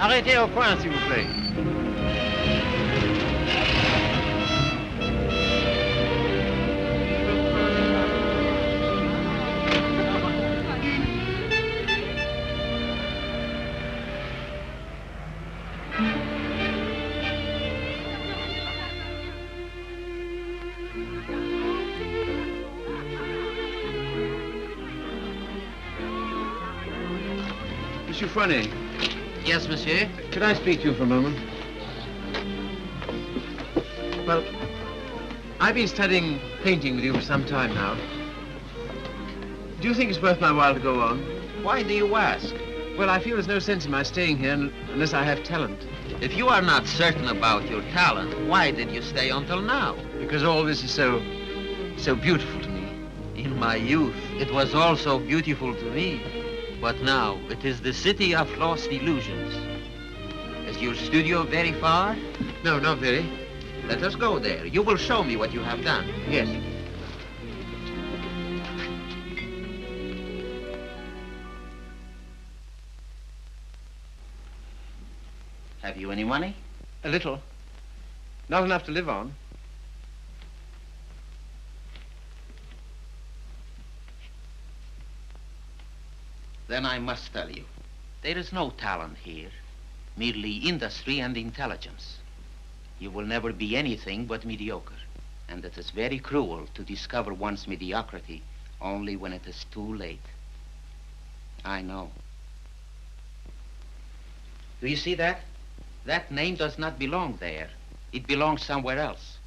Arrêtez au coin, s'il vous plaît. Monsieur Fournet. Yes, monsieur? Could I speak to you for a moment? Well, I've been studying painting with you for some time now. Do you think it's worth my while to go on? Why do you ask? Well, I feel there's no sense in my staying here unless I have talent. If you are not certain about your talent, why did you stay until now? Because all this is so beautiful to me. In my youth, it was also beautiful to me. But now, it is the city of lost illusions. Is your studio very far? No, not very. Let us go there. You will show me what you have done. Yes. Have you any money? A little. Not enough to live on. Then I must tell you, there is no talent here, merely industry and intelligence. You will never be anything but mediocre, and it is very cruel to discover one's mediocrity only when it is too late. I know. Do you see that? That name does not belong there. It belongs somewhere else.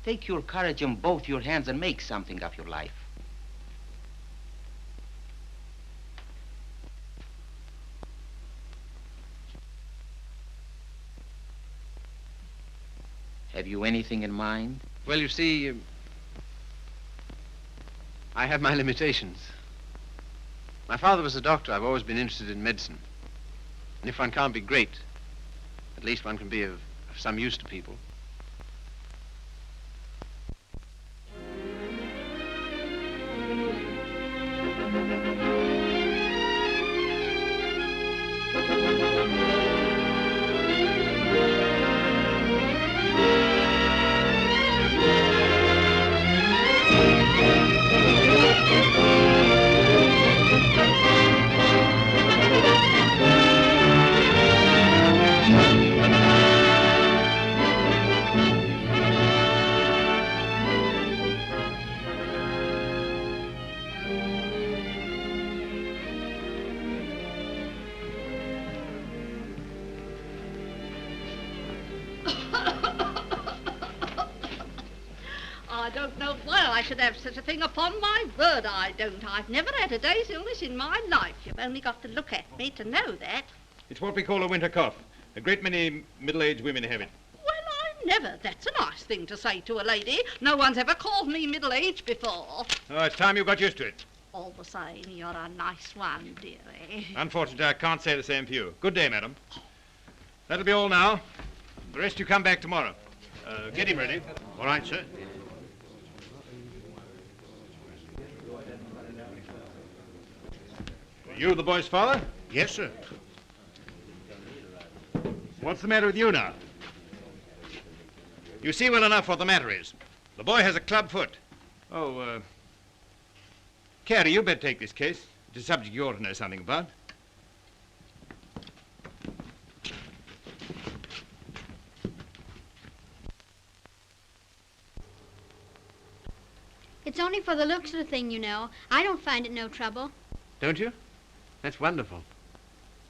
Take your courage in both your hands and make something of your life. Have you anything in mind? Well, you see, I have my limitations. My father was a doctor. I've always been interested in medicine. And if one can't be great, at least one can be of some use to people. I don't know why I should have such a thing. Upon my word, I don't. I've never had a day's illness in my life. You've only got to look at me to know that. It's what we call a winter cough. A great many middle-aged women have it. Well, I never. That's a nice thing to say to a lady. No one's ever called me middle-aged before. Oh, it's time you got used to it. All the same, you're a nice one, dearie. Unfortunately, I can't say the same for you. Good day, madam. That'll be all now. The rest you come back tomorrow. Get him ready. All right, sir. You the boy's father? Yes, sir. What's the matter with you now? You see well enough what the matter is. The boy has a club foot. Oh, Carey, you better take this case. It's a subject you ought to know something about. It's only for the looks of the thing, you know. I don't find it no trouble. Don't you? That's wonderful.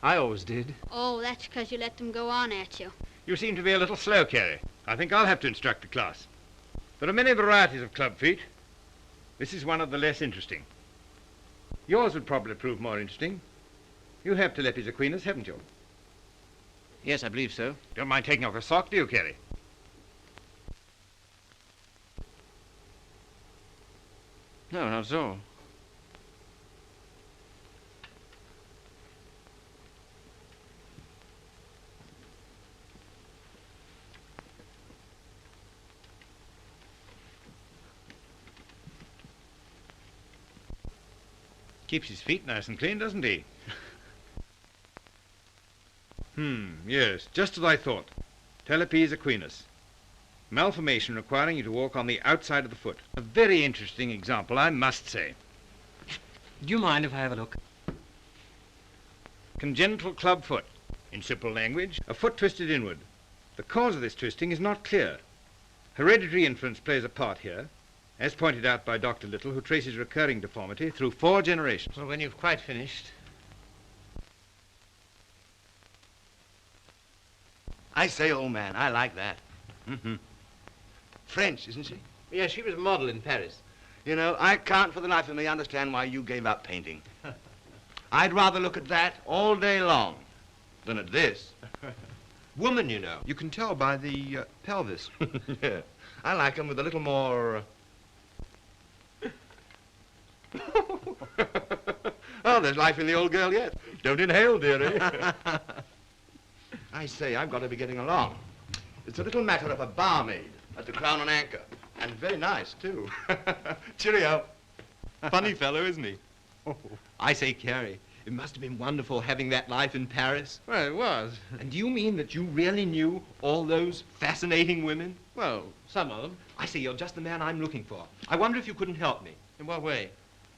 I always did. Oh, that's because you let them go on at you. You seem to be a little slow, Carey. I think I'll have to instruct the class. There are many varieties of club feet. This is one of the less interesting. Yours would probably prove more interesting. You have Telepes equinus, haven't you? Yes, I believe so. Don't mind taking off a sock, do you, Carey? No, not at all. Keeps his feet nice and clean, doesn't he? Yes, just as I thought. Talipes equinus. Malformation requiring you to walk on the outside of the foot. A very interesting example, I must say. Do you mind if I have a look? Congenital club foot. In simple language, a foot twisted inward. The cause of this twisting is not clear. Hereditary influence plays a part here, as pointed out by Dr. Little, who traces recurring deformity through 4 generations. Well, when you've quite finished. I say, old man, I like that. French, isn't she? Yes, she was a model in Paris. You know, I can't for the life of me understand why you gave up painting. I'd rather look at that all day long than at this. Woman, you know. You can tell by the pelvis. Yeah. I like them with a little more... Oh, there's life in the old girl yet. Don't inhale, dearie. I say, I've got to be getting along. It's a little matter of a barmaid at the Crown and Anchor. And very nice, too. Cheerio. Funny fellow, isn't he? I say, Carey, it must have been wonderful having that life in Paris. Well, it was. And do you mean that you really knew all those fascinating women? Well, some of them. I say, you're just the man I'm looking for. I wonder if you couldn't help me. In what way?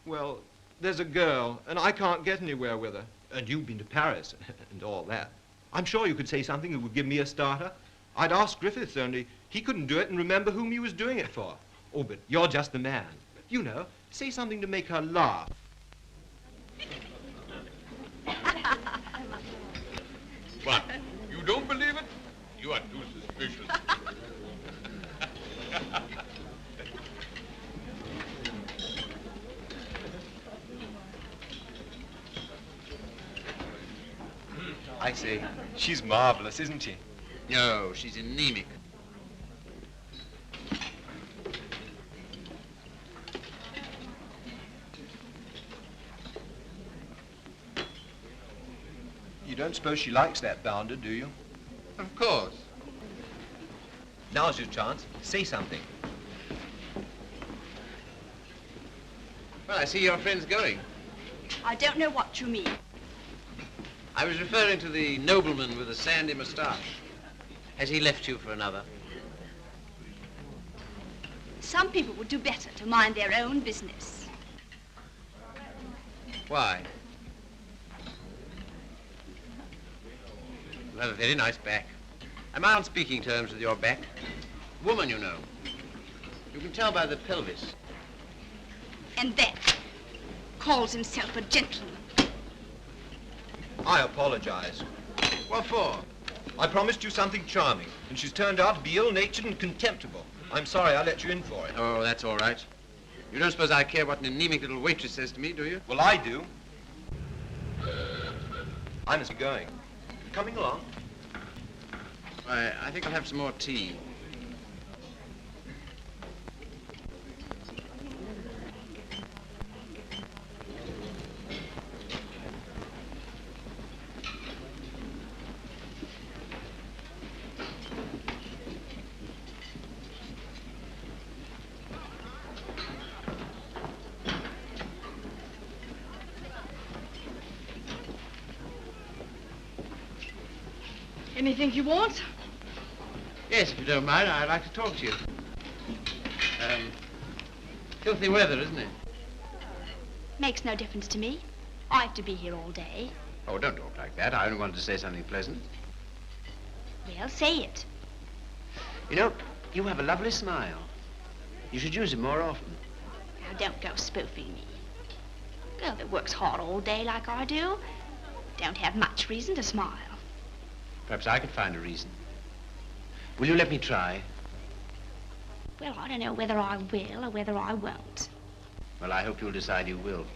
Well, there's a girl, and I can't get anywhere with her. And you've been to Paris and all that. I'm sure you could say something that would give me a starter. I'd ask Griffiths, only he couldn't do it and remember whom he was doing it for. Oh, but you're just the man. You know, say something to make her laugh. What? You don't believe it? You are too suspicious. I say, she's marvelous, isn't she? No, she's anemic. You don't suppose she likes that bounder, do you? Of course. Now's your chance. Say something. Well, I see your friend's going. I don't know what you mean. I was referring to the nobleman with the sandy moustache. Has he left you for another? Some people would do better to mind their own business. Why? You have a very nice back. Am I on speaking terms with your back? Woman, you know. You can tell by the pelvis. And that calls himself a gentleman. I apologize. What for? I promised you something charming, and she's turned out to be ill-natured and contemptible. I'm sorry I let you in for it. Oh, that's all right. You don't suppose I care what an anemic little waitress says to me, do you? Well, I do. I must be going. Coming along? Why, I think I'll have some more tea. Anything you want? Yes, if you don't mind, I'd like to talk to you. Filthy weather, isn't it? Makes no difference to me. I have to be here all day. Oh, don't talk like that. I only wanted to say something pleasant. Well, say it. You know, you have a lovely smile. You should use it more often. Now, don't go spoofing me. A girl that works hard all day like I do don't have much reason to smile. Perhaps I could find a reason. Will you let me try? Well, I don't know whether I will or whether I won't. Well, I hope you'll decide you will.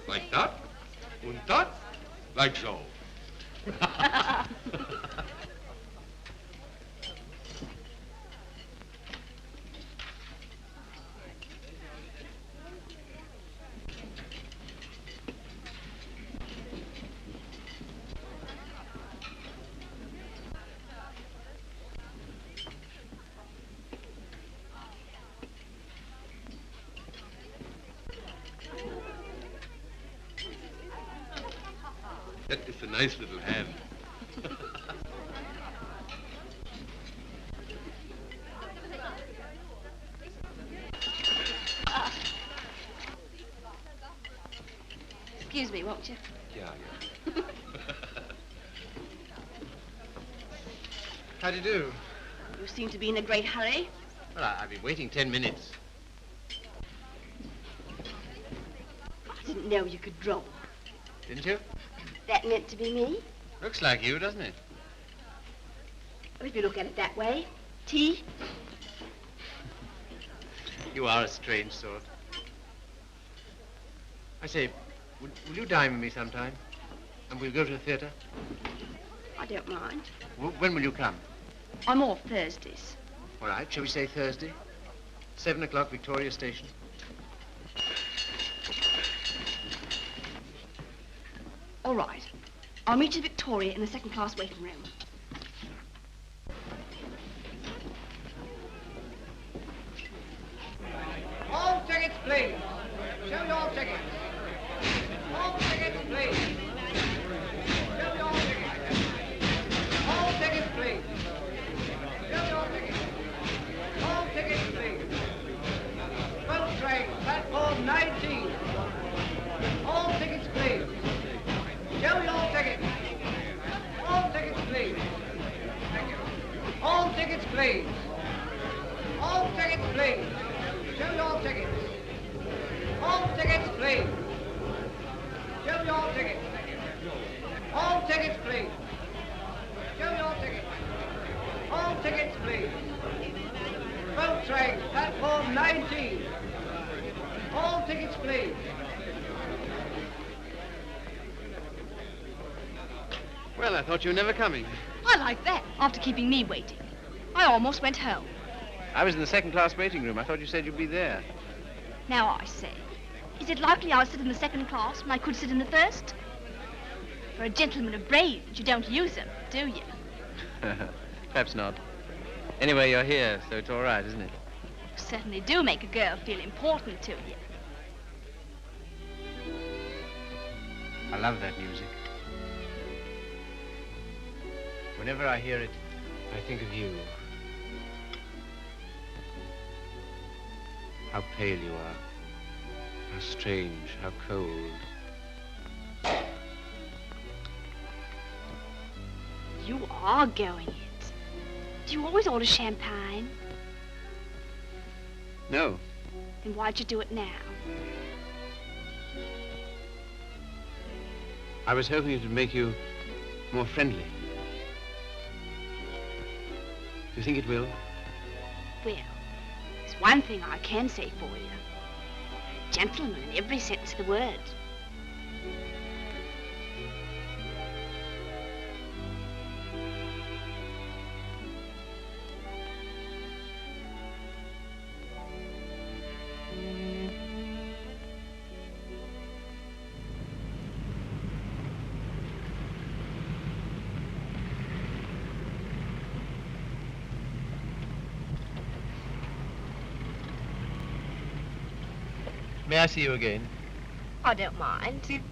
Like that? And that? Like so. That is a nice little hand. Excuse me, won't you? Yeah. How do you do? You seem to be in a great hurry. Well, I've been waiting 10 minutes. I didn't know you could draw. Didn't you? That meant to be me? Looks like you, doesn't it? Well, if you look at it that way. Tea? You are a strange sort. I say, will you dine with me sometime? And we'll go to the theatre? I don't mind. When will you come? I'm off Thursdays. All right, shall we say Thursday? 7 o'clock, Victoria Station. All right. I'll meet you at Victoria in the second-class waiting room. All tickets, please. Show your tickets. All tickets, please. Show your tickets. All tickets, please. Show your tickets. All tickets, please. 12 train, platform 19. All tickets, please. Show your tickets. All tickets, please. Thank you. All tickets, please. All tickets, please. Show your tickets. All tickets, please. Show your tickets. All tickets, please. Show your tickets. All tickets, please. 12 train, platform 19. All tickets, please. Well, I thought you were never coming. I like that, after keeping me waiting. I almost went home. I was in the second-class waiting room. I thought you said you'd be there. Now I say, is it likely I'll sit in the second class when I could sit in the first? For a gentleman of brains, you don't use them, do you? Perhaps not. Anyway, you're here, so it's all right, isn't it? You certainly do make a girl feel important to you. I love that music. Whenever I hear it, I think of you. How pale you are. How strange, how cold. You are going it. Do you always order champagne? No. Then why'd you do it now? I was hoping it would make you more friendly. Do you think it will? Well, there's one thing I can say for you. Gentleman in every sense of the word. May I see you again? I don't mind.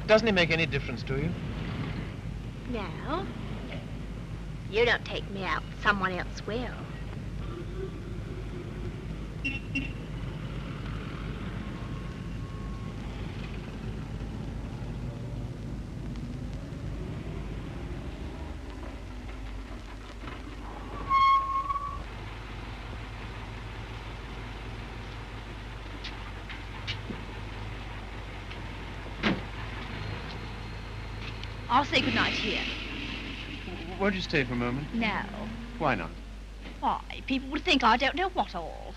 Doesn't it make any difference to you? No. You don't take me out, someone else will. I'll say goodnight here. Won't you stay for a moment? No. Why not? Why, people would think I don't know what all.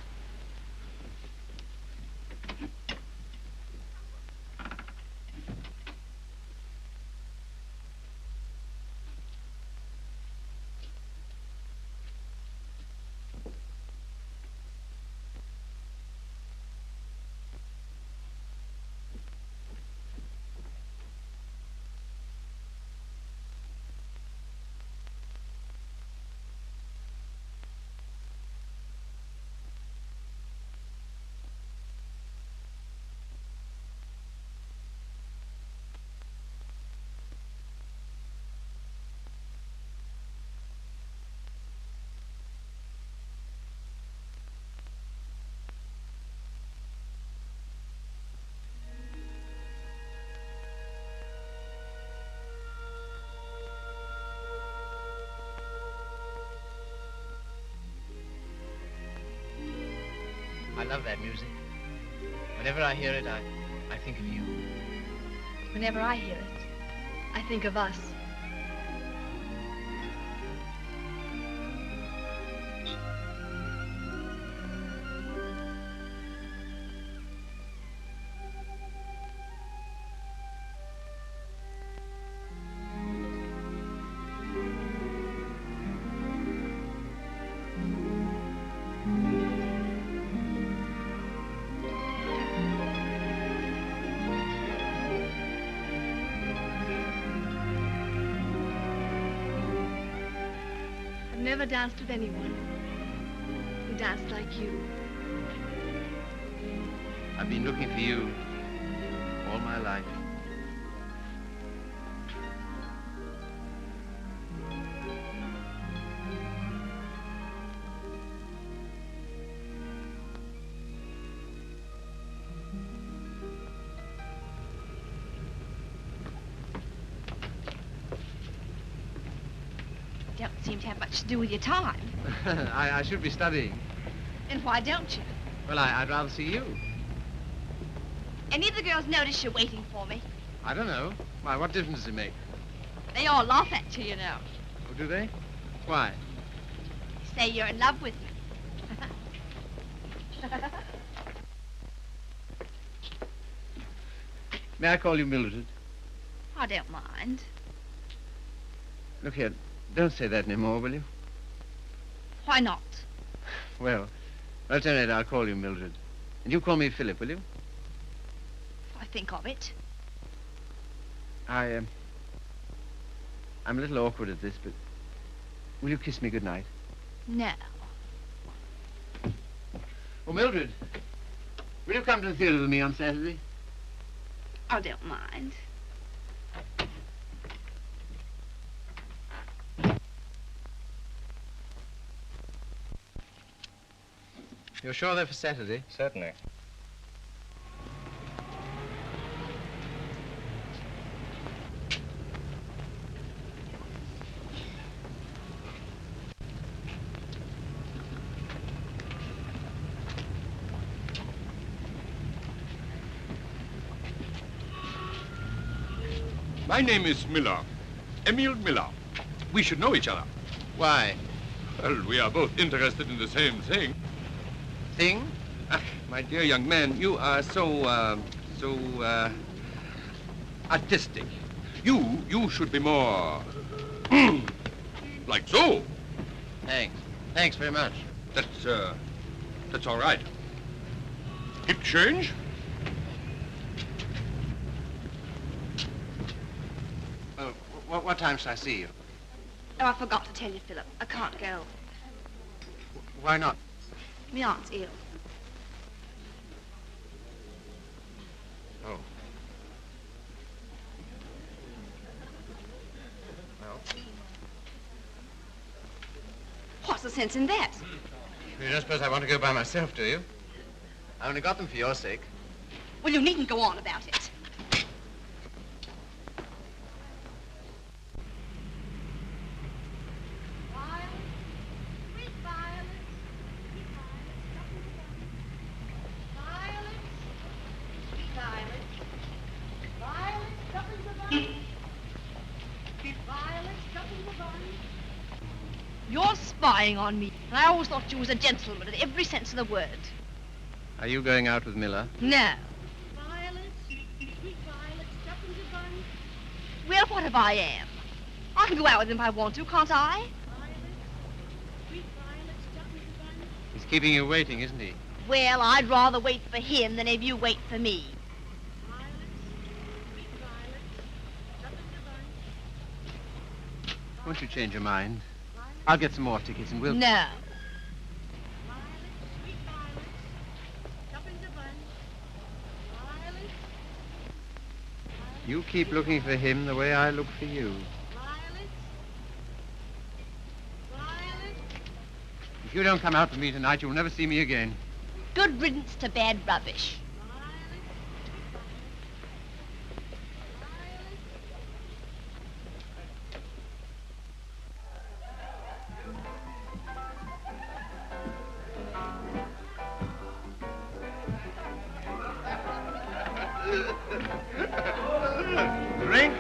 I love that music. Whenever I hear it, I think of you. Whenever I hear it, I think of us. I've never danced with anyone who danced like you. I've been looking for you all my life. Don't seem to have much to do with your time. I should be studying. And why don't you? Well, I'd rather see you. Any of the girls notice you're waiting for me? I don't know. Why, what difference does it make? They all laugh at you, you know. Oh, do they? Why? Say you're in love with me. May I call you Mildred? I don't mind. Look here, don't say that anymore, will you? Why not? Well, at any rate, I'll call you Mildred. And you call me Philip, will you? I think of it. I'm a little awkward at this, but will you kiss me goodnight? No. Oh, Mildred, will you come to the theatre with me on Saturday? I don't mind. You're sure they're for Saturday? Certainly. My name is Miller. Emil Miller. We should know each other. Why? Well, we are both interested in the same thing. Thing? Ah, my dear young man, you are so artistic. You should be more, like so. Thanks. Thanks very much. That's all right. Keep change? What time shall I see you? Oh, I forgot to tell you, Philip. I can't go. Why not? My aunt's ill. Oh. Well? What's the sense in that? You don't suppose I want to go by myself, do you? I only got them for your sake. Well, you needn't go on about it. spying on me. And I always thought you was a gentleman in every sense of the word. Are you going out with Miller? No. Violets, sweet violets, tuppence a bun. Well, what if I am? I can go out with him if I want to, can't I? Violets, sweet violets, tuppence a bun. He's keeping you waiting, isn't he? Well, I'd rather wait for him than have you wait for me. Violets, sweet violets, tuppence a bun. Won't you change your mind? I'll get some more tickets and we'll... No. Violets, sweet violets, tuppence a bun. Violets, You keep looking for him the way I look for you. violets, violets. If you don't come out with me tonight, you'll never see me again. Good riddance to bad rubbish. Drink?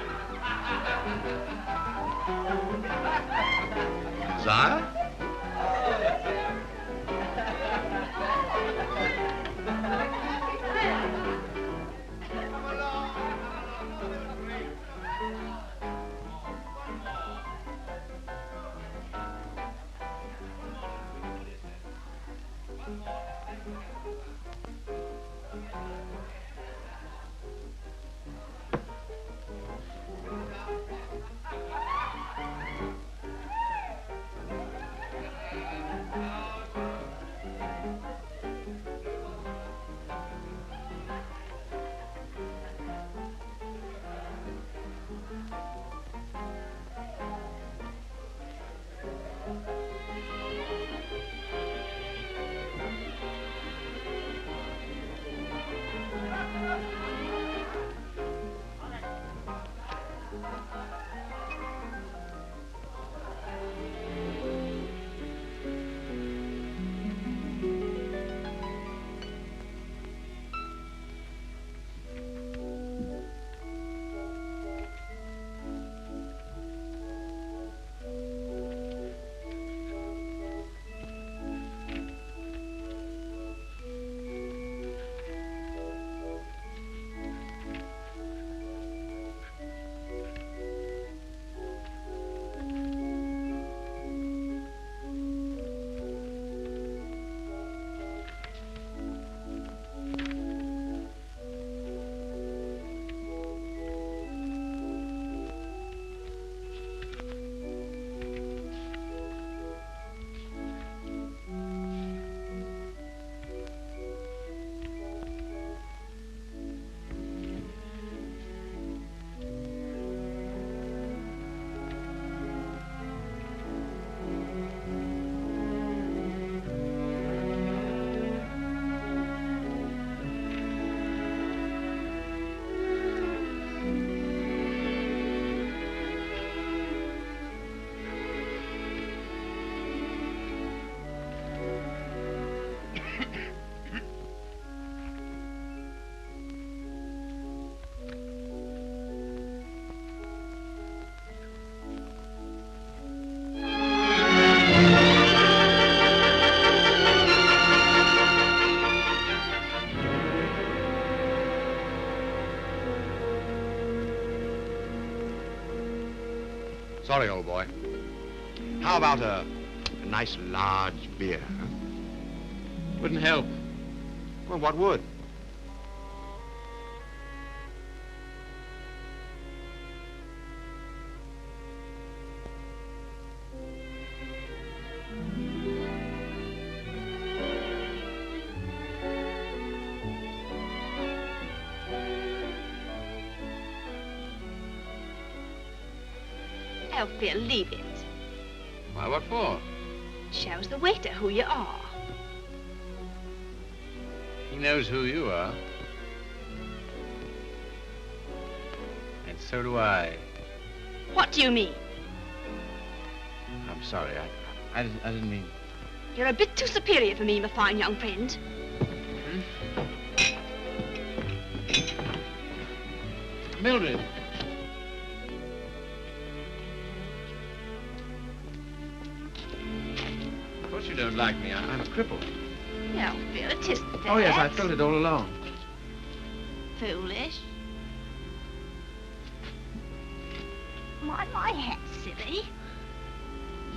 Desire? Sorry, old boy. How about a nice large beer, huh? Wouldn't help. Well, what would? Oh, Phil, leave it. Why, what for? Shows the waiter who you are. He knows who you are. And so do I. What do you mean? I'm sorry, I didn't mean... You're a bit too superior for me, my fine young friend. Mildred. don't like me. I'm a cripple. No, Phil, it isn't that. Oh, yes, I felt it all along. Foolish. My hat's silly.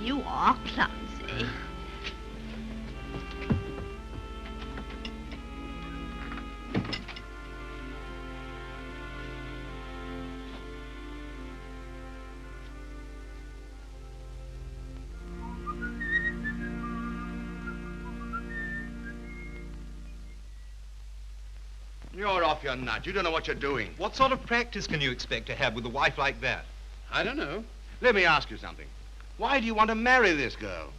You are clumsy. You're off your nut. You don't know what you're doing. What sort of practice can you expect to have with a wife like that? I don't know. Let me ask you something. Why do you want to marry this girl?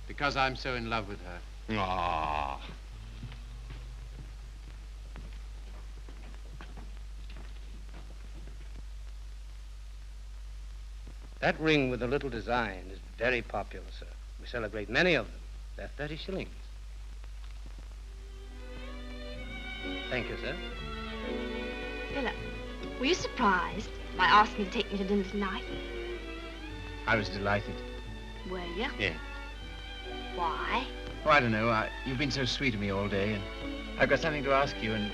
Because I'm so in love with her. Ah. That ring with the little design is very popular, sir. We sell a great many of them. They're 30 shillings. Thank you, sir. Philip, were you surprised by asking to take me to dinner tonight? I was delighted. Were you? Yeah. Why? Oh, I don't know. You've been so sweet to me all day, and I've got something to ask you, and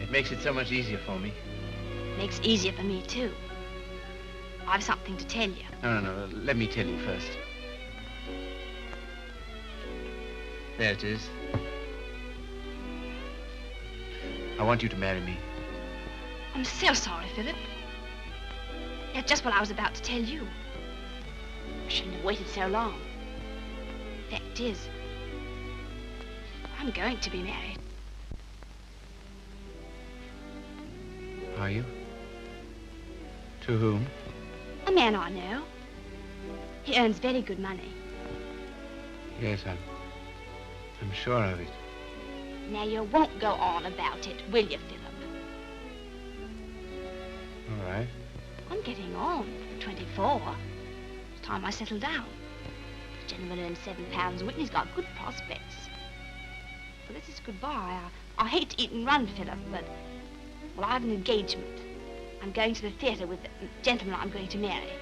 it makes it so much easier for me. Makes it easier for me, too. I've something to tell you. No. Let me tell you first. There it is. I want you to marry me. I'm so sorry, Philip. That's just what I was about to tell you. I shouldn't have waited so long. Fact is, I'm going to be married. Are you? To whom? A man I know. He earns very good money. Yes, I'm sure of it. Now, you won't go on about it, will you, Philip? All right. I'm getting on. 24. It's time I settle down. This gentleman earns £7 a week and he's got good prospects. Well, this is goodbye. I hate to eat and run, Philip, but, well, I have an engagement. I'm going to the theatre with the gentleman I'm going to marry.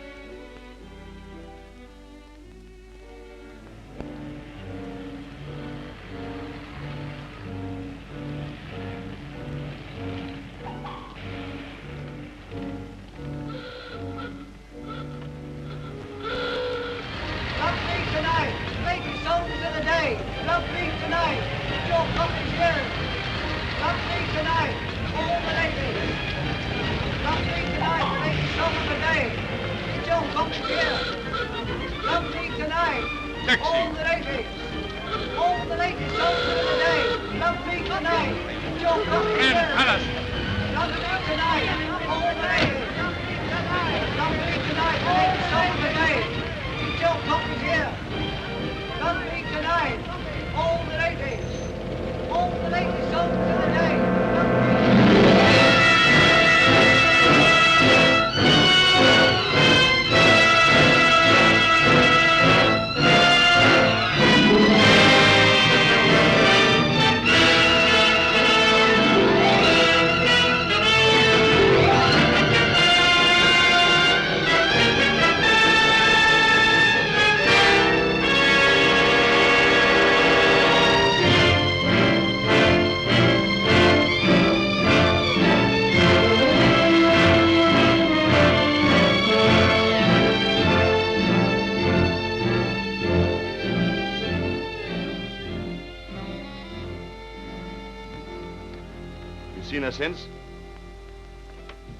Seen her since?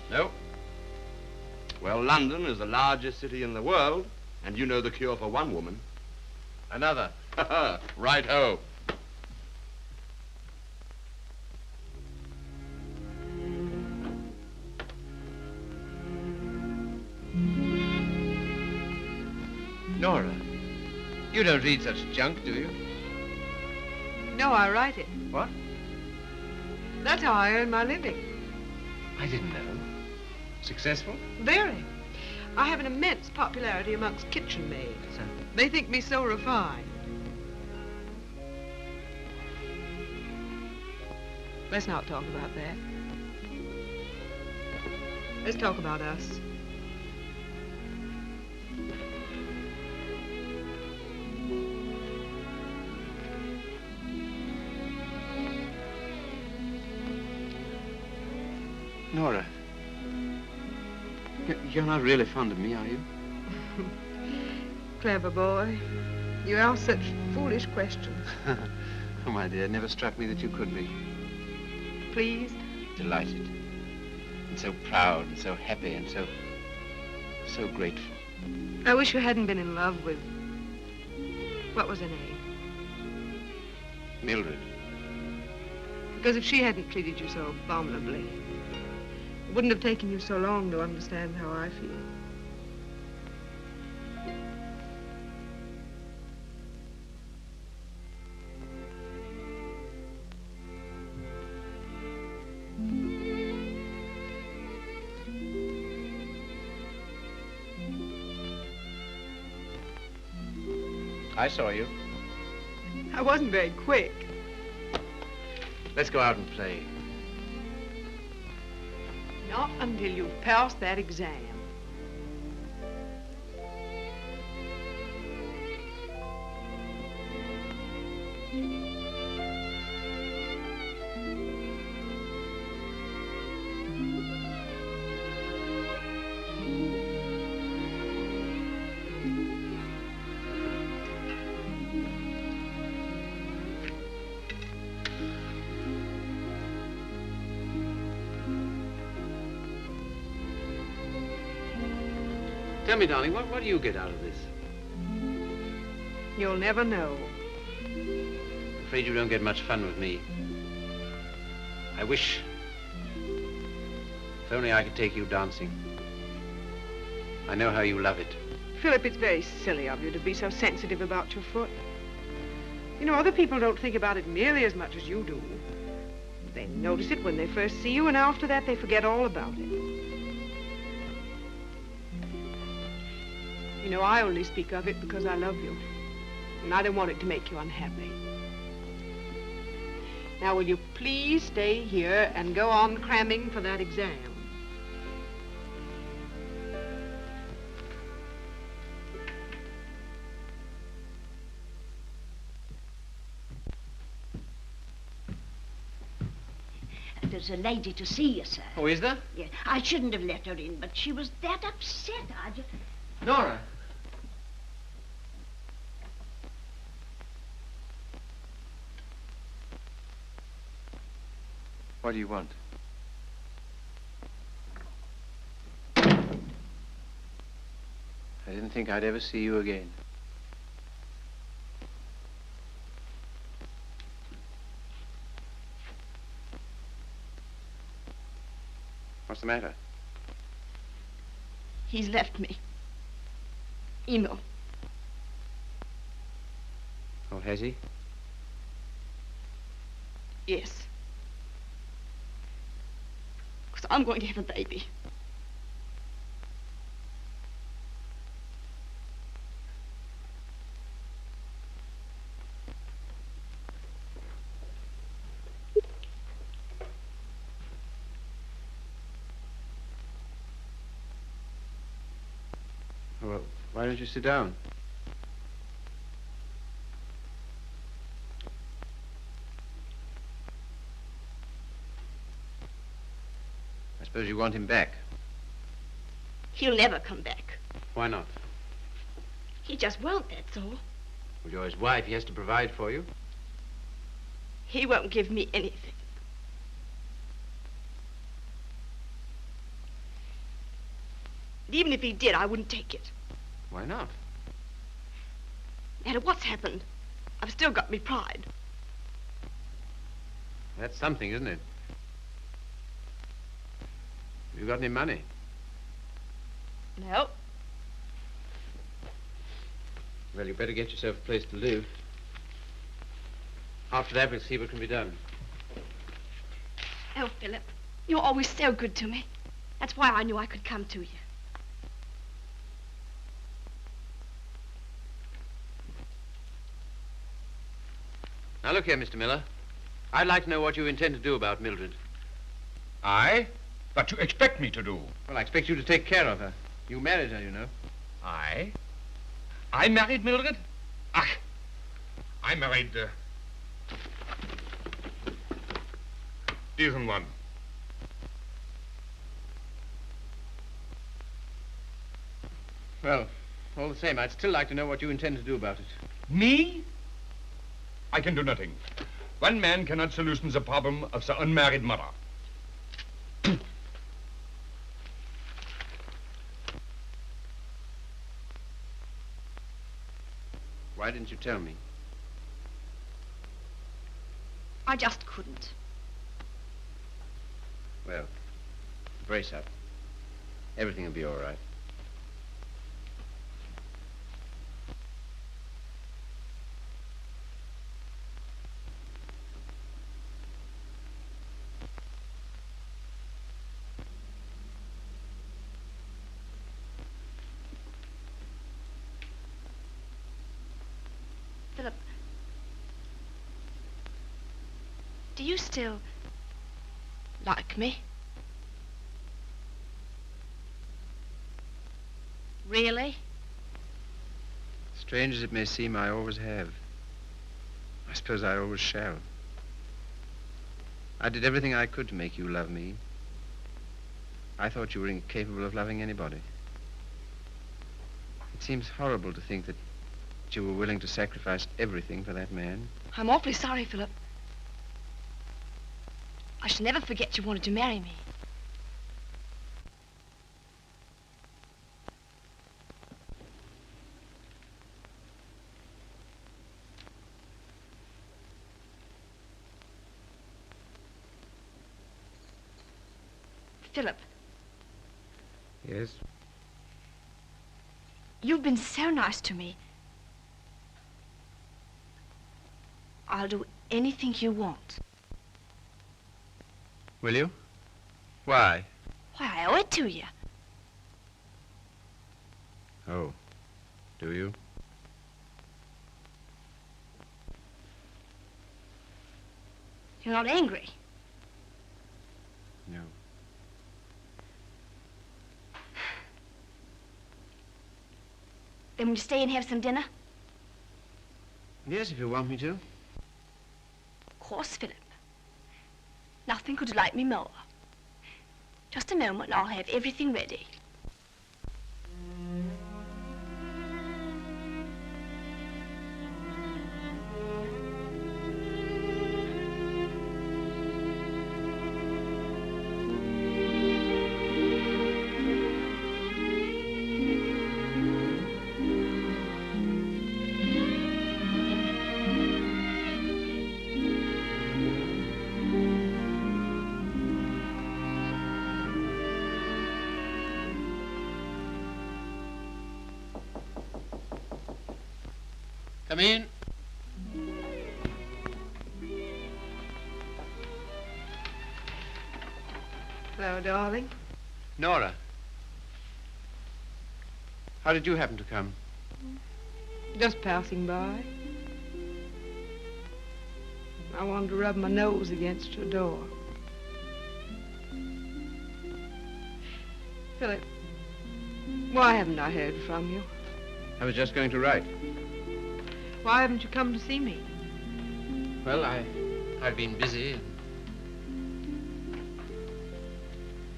No. Well, London is the largest city in the world, and you know the cure for one woman. Another. Right-ho. Nora, you don't read such junk, do you? No, I write it. What? That's how I earn my living. I didn't know. Successful? Very. I have an immense popularity amongst kitchen maids. They think me so refined. Let's not talk about that. Let's talk about us. Nora, you're not really fond of me, are you? Clever boy. You ask such foolish questions. Oh, my dear, it never struck me that you could be. Pleased? Delighted. And so proud and so happy and so grateful. I wish you hadn't been in love with... What was her name? Mildred. Because if she hadn't treated you so abominably, it wouldn't have taken you so long to understand how I feel. I saw you. I wasn't very quick. Let's go out and play. Not until you've passed that exam. Tell me, darling, what do you get out of this? You'll never know. I'm afraid you don't get much fun with me. I wish... If only I could take you dancing. I know how you love it. Philip, it's very silly of you to be so sensitive about your foot. You know, other people don't think about it nearly as much as you do. They notice it when they first see you, and after that they forget all about it. You know, I only speak of it because I love you, and I don't want it to make you unhappy. Now, will you please stay here and go on cramming for that exam? There's a lady to see you, sir. Oh, is there? Yeah, I shouldn't have let her in, but she was that upset. I just... Nora. What do you want? I didn't think I'd ever see you again. What's the matter? He's left me. Eno. Oh, has he? Yes. Because I'm going to have a baby. Well, why don't you sit down? I suppose you want him back. He'll never come back. Why not? He just won't, that's all. Well, you're his wife. He has to provide for you. He won't give me anything. And even if he did, I wouldn't take it. Why not? No matter what's happened, I've still got me pride. That's something, isn't it? You got any money? No. Well, you better get yourself a place to live. After that, we'll see what can be done. Oh, Philip, you're always so good to me. That's why I knew I could come to you. Now, look here, Mr. Miller. I'd like to know what you intend to do about Mildred. I? What you expect me to do? Well, I expect you to take care of her. You married her, you know. I? I married Mildred? Ach, I married, diesen one. Well, all the same, I'd still like to know what you intend to do about it. Me? I can do nothing. One man cannot solution the problem of the unmarried mother. Why didn't you tell me? I just couldn't. Well, brace up. Everything will be all right. Philip, do you still like me? Really? Strange as it may seem, I always have. I suppose I always shall. I did everything I could to make you love me. I thought you were incapable of loving anybody. It seems horrible to think that you were willing to sacrifice everything for that man. I'm awfully sorry, Philip. I shall never forget you wanted to marry me. Philip, Yes? you've been so nice to me. I'll do anything you want. Will you? Why? Why, I owe it to you. Oh, do you? You're not angry. No. Then will you stay and have some dinner? Yes, if you want me to. Of course, Philip. Nothing could delight me more. Just a moment and I'll have everything ready. Come in. Hello, darling. Nora. How did you happen to come? Just passing by. I wanted to rub my nose against your door. Philip, why haven't I heard from you? I was just going to write. Why haven't you come to see me? Well, I've been busy.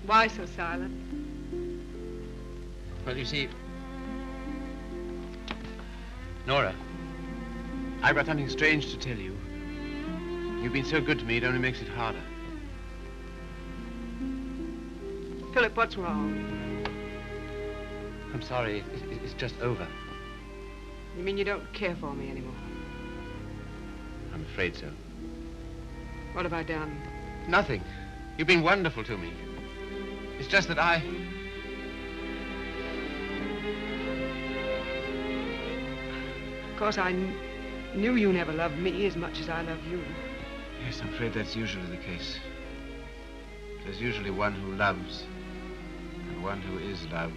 Why so silent? Well, you see, Nora, I've got something strange to tell you. You've been so good to me, it only makes it harder. Philip, what's wrong? I'm sorry, it's just over. You mean you don't care for me anymore? I'm afraid so. What have I done? Nothing. You've been wonderful to me. It's just that Of course, I knew you never loved me as much as I love you. Yes, I'm afraid that's usually the case. There's usually one who loves and one who is loved.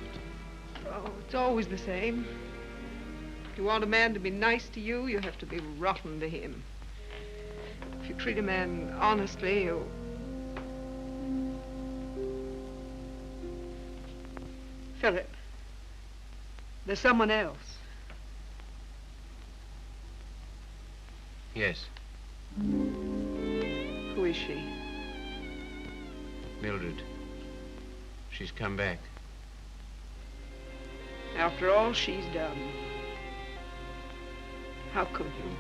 Oh, it's always the same. If you want a man to be nice to you, you have to be rotten to him. If you treat a man honestly, you... Philip, there's someone else. Yes, Who is she? Mildred. She's come back. After all she's done. How could you?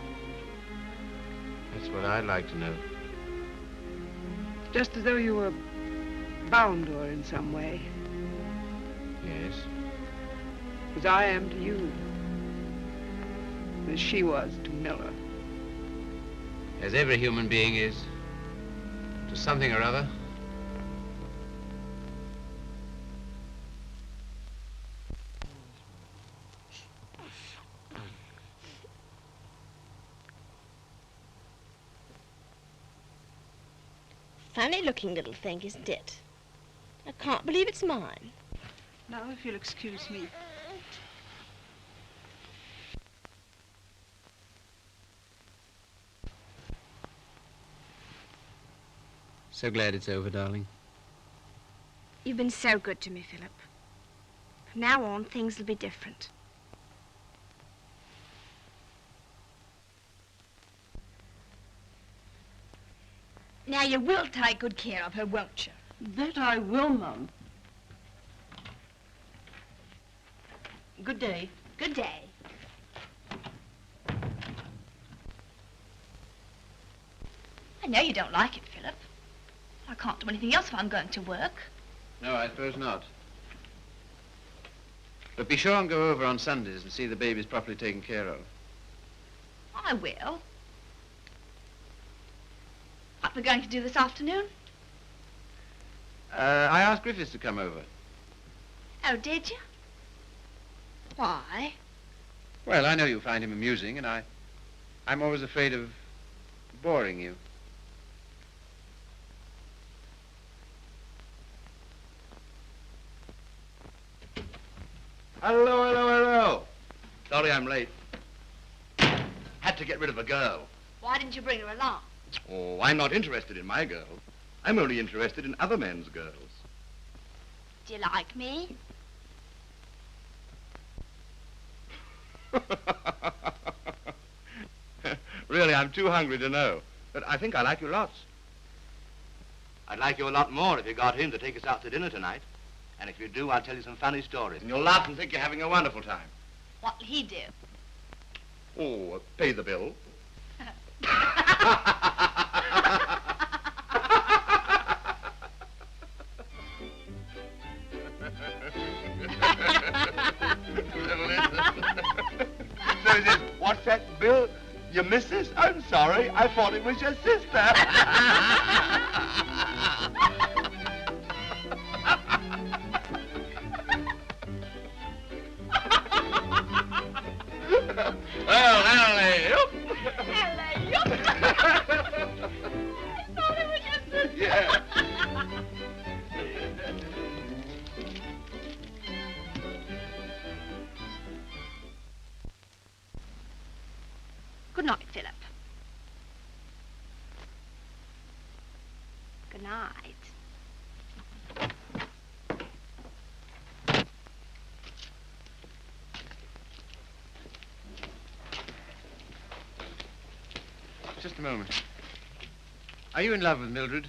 That's what I'd like to know. Just as though you were bound to her in some way. Yes. As I am to you. As she was to Miller. As every human being is. To something or other. Funny-looking little thing, isn't it? I can't believe it's mine. Now, if you'll excuse me. So glad it's over, darling. You've been so good to me, Philip. From now on, things will be different. Now, you will take good care of her, won't you? That I will, Mum. Good day. Good day. I know you don't like it, Philip. I can't do anything else if I'm going to work. No, I suppose not. But be sure and go over on Sundays and see the babies properly taken care of. I will. What we're going to do this afternoon? I asked Griffiths to come over. Oh, did you? Why? Well, I know you find him amusing, and I'm always afraid of boring you. Hello, hello, hello. Sorry I'm late. Had to get rid of a girl. Why didn't you bring her along? Oh, I'm not interested in my girl. I'm only interested in other men's girls. Do you like me? Really, I'm too hungry to know. But I think I like you lots. I'd like you a lot more if you got him to take us out to dinner tonight. And if you do, I'll tell you some funny stories. And you'll laugh and think you're having a wonderful time. What'll he do? Oh, pay the bill. So he says, what's that bill? Your missus? I'm sorry. I thought it was your sister. Well, hallelujah. Yeah. Good night, Philip. Good night. Just a moment. Are you in love with Mildred?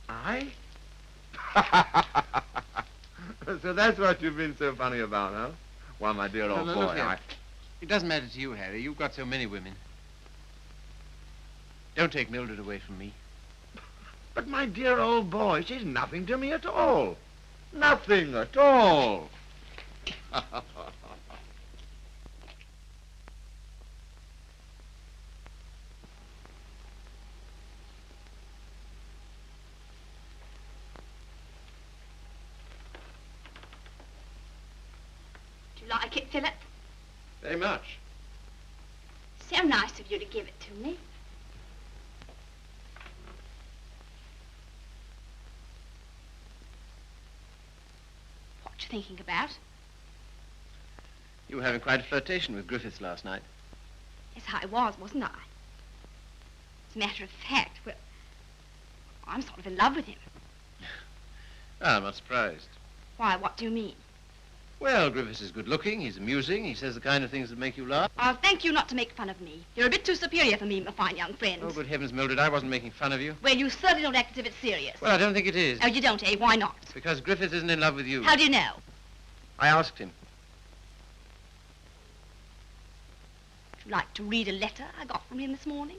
I? So that's what you've been so funny about, huh? Well, my dear old No, boy, look here. It doesn't matter to you, Harry. You've got so many women. Don't take Mildred away from me. But my dear old boy, she's nothing to me at all. Nothing at all. Do you like it, Philip? Very much. So nice of you to give it to me. What you thinking about? You were having quite a flirtation with Griffiths last night. Yes, I was, wasn't I? As a matter of fact, well, I'm sort of in love with him. Ah, I'm not surprised. Why, what do you mean? Well, Griffiths is good-looking, he's amusing, he says the kind of things that make you laugh. I'll thank you not to make fun of me. You're a bit too superior for me, my fine young friend. Oh, good heavens, Mildred, I wasn't making fun of you. Well, you certainly don't act as if it's serious. Well, I don't think it is. Oh, you don't, eh? Why not? Because Griffiths isn't in love with you. How do you know? I asked him. you like to read a letter I got from him this morning?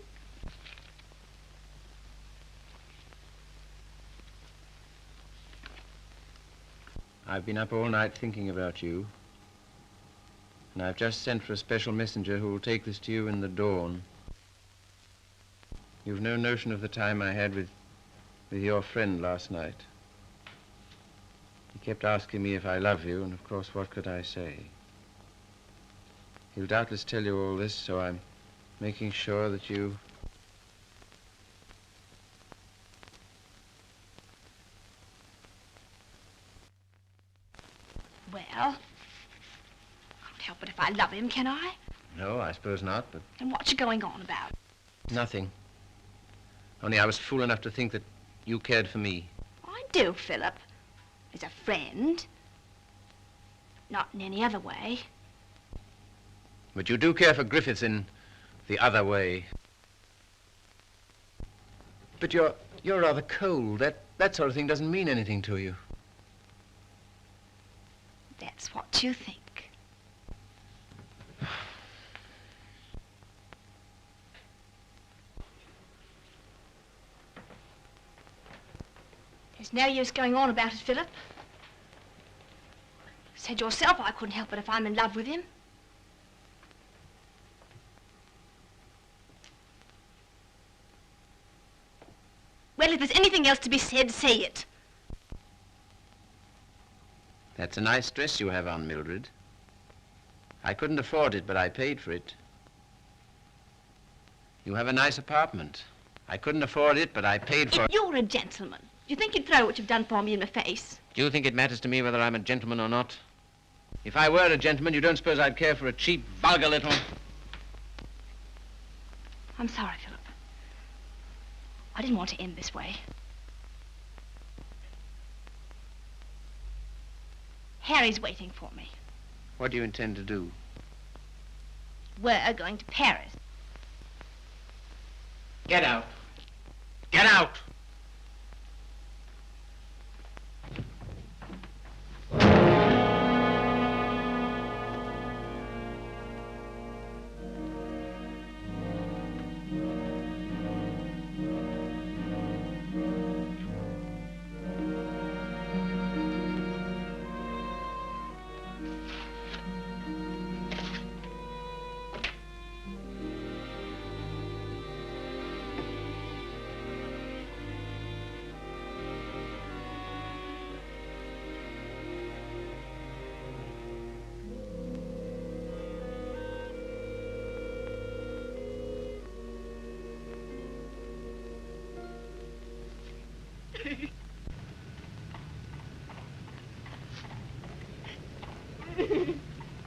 I've been up all night thinking about you. And I've just sent for a special messenger who will take this to you in the dawn. You've no notion of the time I had with your friend last night. He kept asking me if I love you, and of course, what could I say? He'll doubtless tell you all this, so I'm making sure that you... Well, I can't help it if I love him, can I? No, I suppose not, but... And what's going on about? Nothing. Only I was fool enough to think that you cared for me. I do, Philip. As a friend. Not in any other way. But you do care for Griffiths in the other way. But you're rather cold. That sort of thing doesn't mean anything to you. That's what you think. There's no use going on about it, Philip. Said yourself I couldn't help it if I'm in love with him. Well, if there's anything else to be said, say it. That's a nice dress you have on, Mildred. I couldn't afford it, but I paid for it. You have a nice apartment. I couldn't afford it, but I paid for it. If you're a gentleman, do you think you'd throw what you've done for me in my face? Do you think it matters to me whether I'm a gentleman or not? If I were a gentleman, you don't suppose I'd care for a cheap, vulgar little... I'm sorry, Philip. I didn't want to end this way. Harry's waiting for me. What do you intend to do? We're going to Paris. Get out. Get out!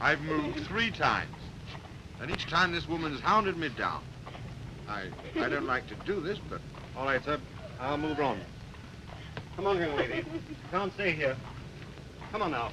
I've moved 3 times, and each time this woman's hounded me down. I don't like to do this, but... All right, sir. I'll move on. Come on, young lady. You can't stay here. Come on now.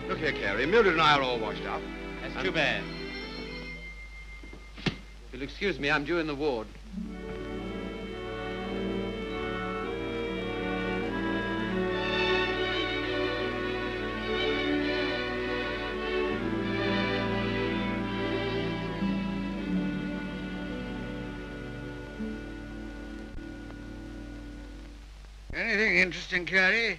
Look here, Carey. Mildred and I are all washed up. That's too bad. If you'll excuse me, I'm due in the ward. Anything interesting, Carey?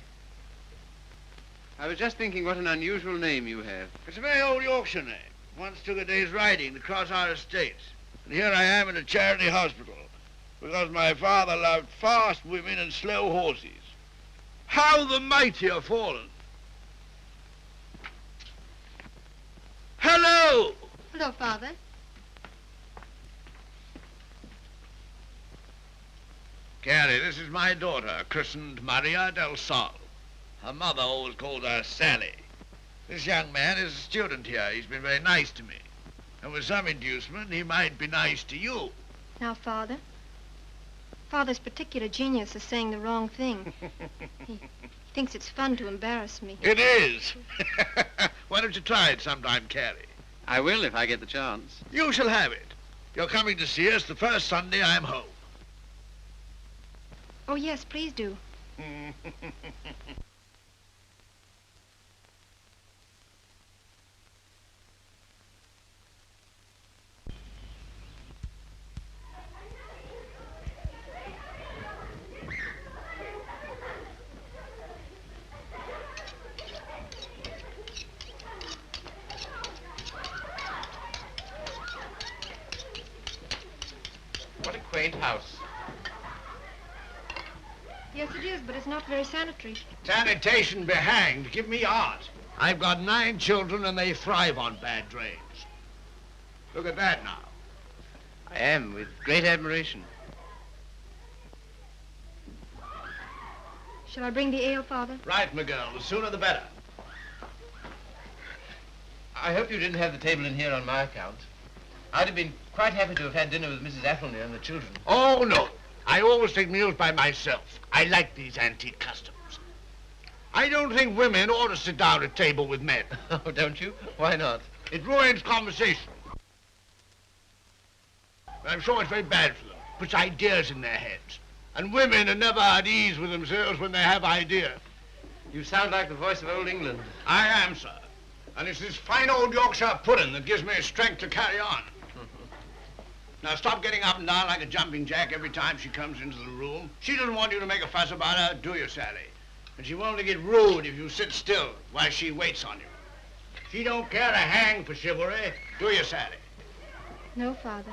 I was just thinking what an unusual name you have. It's a very old Yorkshire name. Once took a day's riding to cross our estates. And here I am in a charity hospital because my father loved fast women and slow horses. How the mighty are fallen. Hello! Hello, Father. Carey, this is my daughter, christened Maria del Sol. Her mother always called her Sally. This young man is a student here. He's been very nice to me. And with some inducement, he might be nice to you. Now, Father, Father's particular genius is saying the wrong thing. He thinks it's fun to embarrass me. It is. Why don't you try it sometime, Carey? I will if I get the chance. You shall have it. You're coming to see us the first Sunday I'm home. Oh, yes, please do. What a quaint house. Yes, it is, but it's not very sanitary. Sanitation be hanged. Give me art. I've got 9 children and they thrive on bad drains. Look at that now. I am, with great admiration. Shall I bring the ale, Father? Right, my girl. The sooner the better. I hope you didn't have the table in here on my account. I'd have been quite happy to have had dinner with Mrs. Athelney and the children. Oh, no. I always take meals by myself. I like these antique customs. I don't think women ought to sit down at table with men. Oh, don't you? Why not? It ruins conversation. I'm sure it's very bad for them. Puts ideas in their heads. And women are never at ease with themselves when they have ideas. You sound like the voice of old England. I am, sir. And it's this fine old Yorkshire pudding that gives me strength to carry on. Now, stop getting up and down like a jumping jack every time she comes into the room. She doesn't want you to make a fuss about her, do you, Sally? And she won't get rude if you sit still while she waits on you. She don't care a hang for chivalry, do you, Sally? No, Father.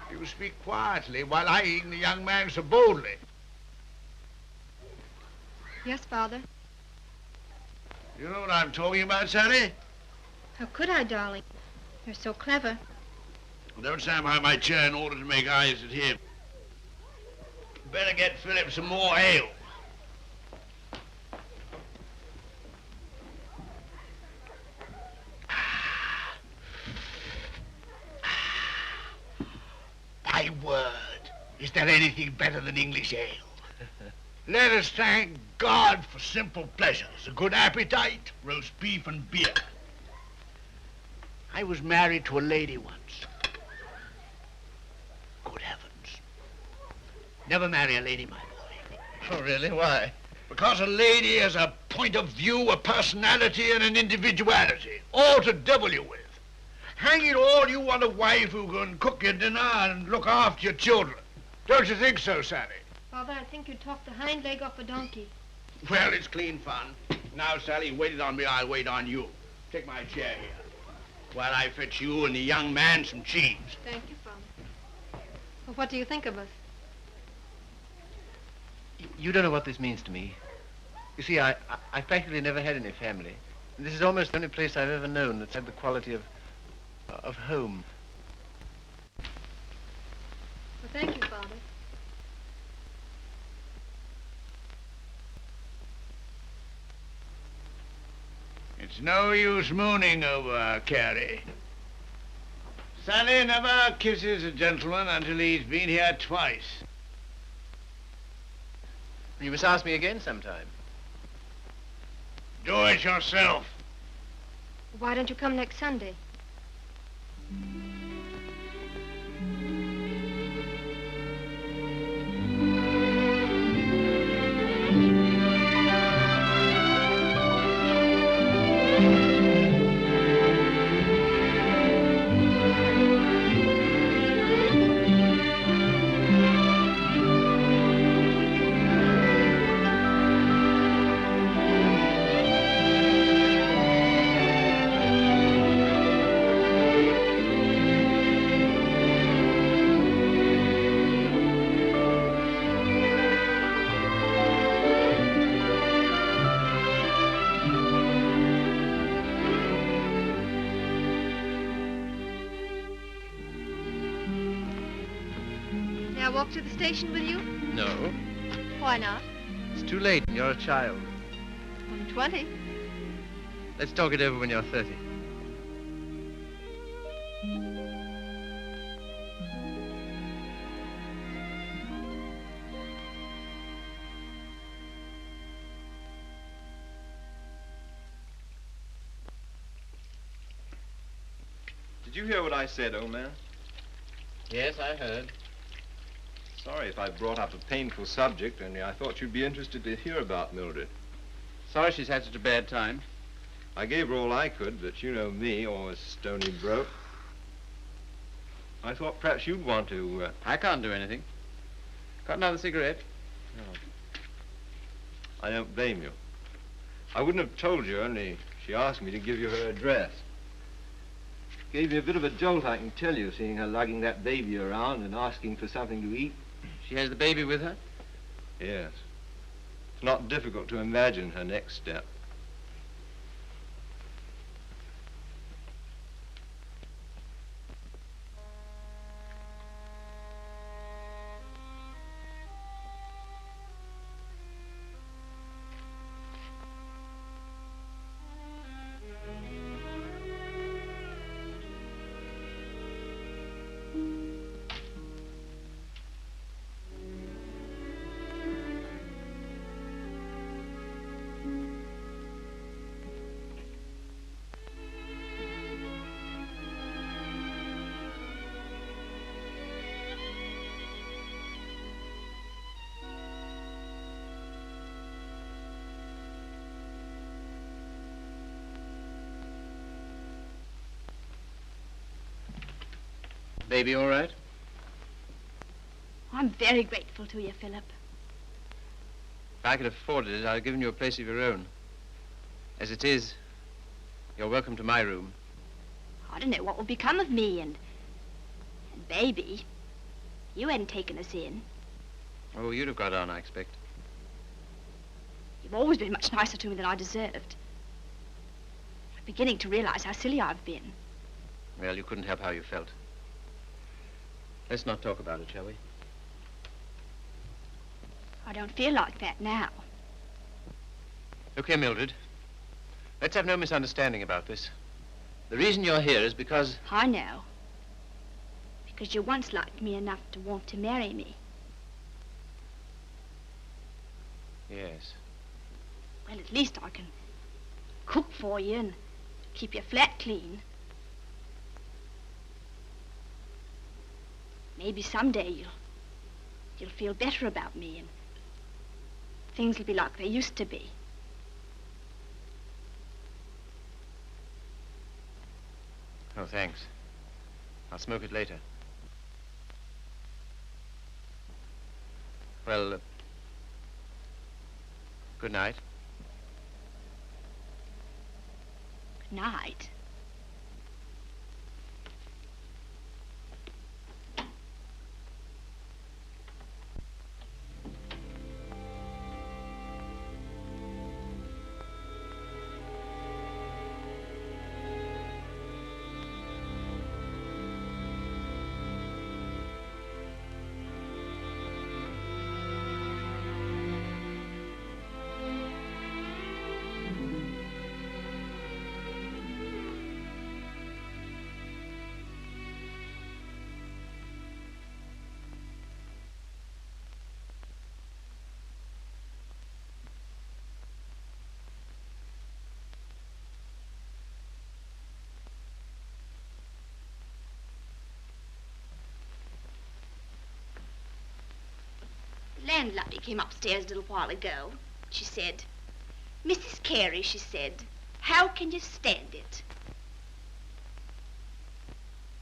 You speak quietly while eyeing the young man so boldly. Yes, Father. You know what I'm talking about, Sally? How could I, darling? You're so clever. Don't stand behind my chair in order to make eyes at him. Better get Philip some more ale. My word, is there anything better than English ale? Let us thank God for simple pleasures, a good appetite, roast beef and beer. I was married to a lady once. Good heavens. Never marry a lady, my boy. Oh, really? Why? Because a lady has a point of view, a personality, and an individuality, all to devil you with. Hang it all, you want a wife who can cook your dinner and look after your children. Don't you think so, Sally? Father, I think you talked the hind leg off a donkey. Well, it's clean fun. Now, Sally, you waited on me, I'll wait on you. Take my chair here, while I fetch you and the young man some cheese. Thank you, Father. Well, what do you think of us? You don't know what this means to me. You see, I've practically never had any family. This is almost the only place I've ever known that's had the quality of home. Well, thank you, Father. It's no use mooning over Carey. Sally never kisses a gentleman until he's been here twice. You must ask me again sometime. Do it yourself. Why don't you come next Sunday? May I walk to the station with you? No. Why not? It's too late. You're a child. I'm 20. Let's talk it over when you're 30. Did you hear what I said, old man? Yes, I heard. Sorry if I brought up a painful subject, only I thought you'd be interested to hear about Mildred. Sorry she's had such a bad time. I gave her all I could, but you know me, always stony broke. I thought perhaps you'd want to... I can't do anything. Got another cigarette? No. I don't blame you. I wouldn't have told you, only she asked me to give you her address. Gave me a bit of a jolt, I can tell you, seeing her lugging that baby around and asking for something to eat. She has the baby with her? Yes. It's not difficult to imagine her next step. Baby all right? I'm very grateful to you, Philip. If I could have afforded it, I'd have given you a place of your own. As it is, you're welcome to my room. I don't know what would become of me and baby. You hadn't taken us in. Oh, you'd have got on, I expect. You've always been much nicer to me than I deserved. I'm beginning to realize how silly I've been. Well, you couldn't help how you felt. Let's not talk about it, shall we? I don't feel like that now. Look here, Mildred. Let's have no misunderstanding about this. The reason you're here is because... I know. Because you once liked me enough to want to marry me. Yes. Well, at least I can cook for you and keep your flat clean. Maybe someday you'll feel better about me and things will be like they used to be. Oh, thanks. I'll smoke it later. Well, good night. Good night. The landlady came upstairs a little while ago. She said, "Mrs. Carey," she said, "how can you stand it?"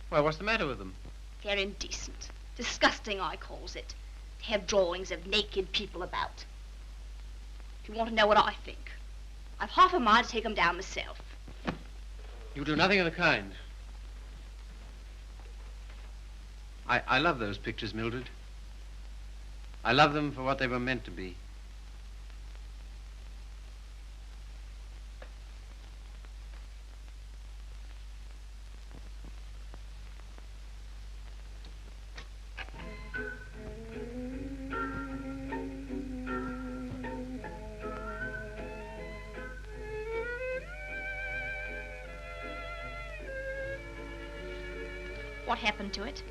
Well, what's the matter with them? They're indecent. Disgusting, I calls it. To have drawings of naked people about. If you want to know what I think, I've half a mind to take them down myself. You do nothing of the kind. I love those pictures, Mildred. I love them for what they were meant to be. What happened to it?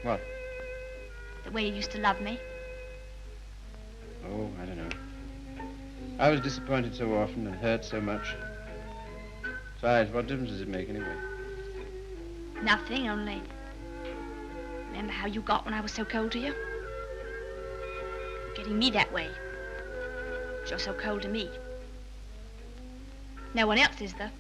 What? The way you used to love me? Oh, I don't know. I was disappointed so often and hurt so much. Besides, what difference does it make anyway? Nothing, only... Remember how you got when I was so cold to you? Getting me that way. You're so cold to me. No one else is, though.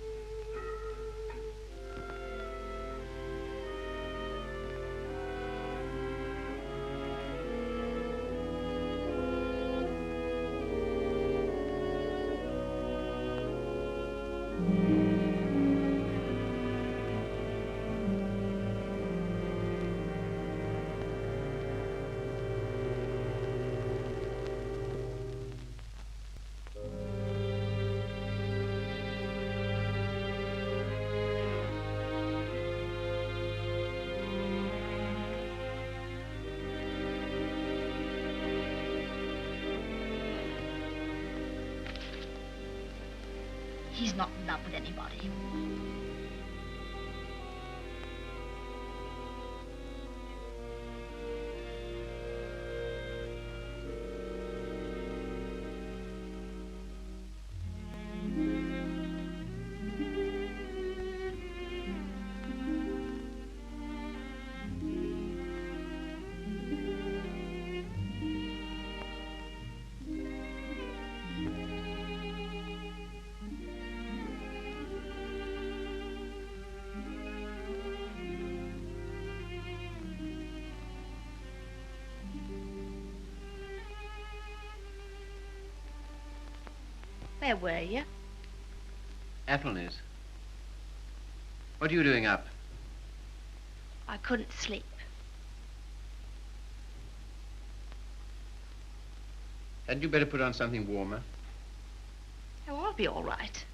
He's not in love with anybody. Where were you? Athelney's. What are you doing up? I couldn't sleep. Hadn't you better put on something warmer? Oh, I'll be all right.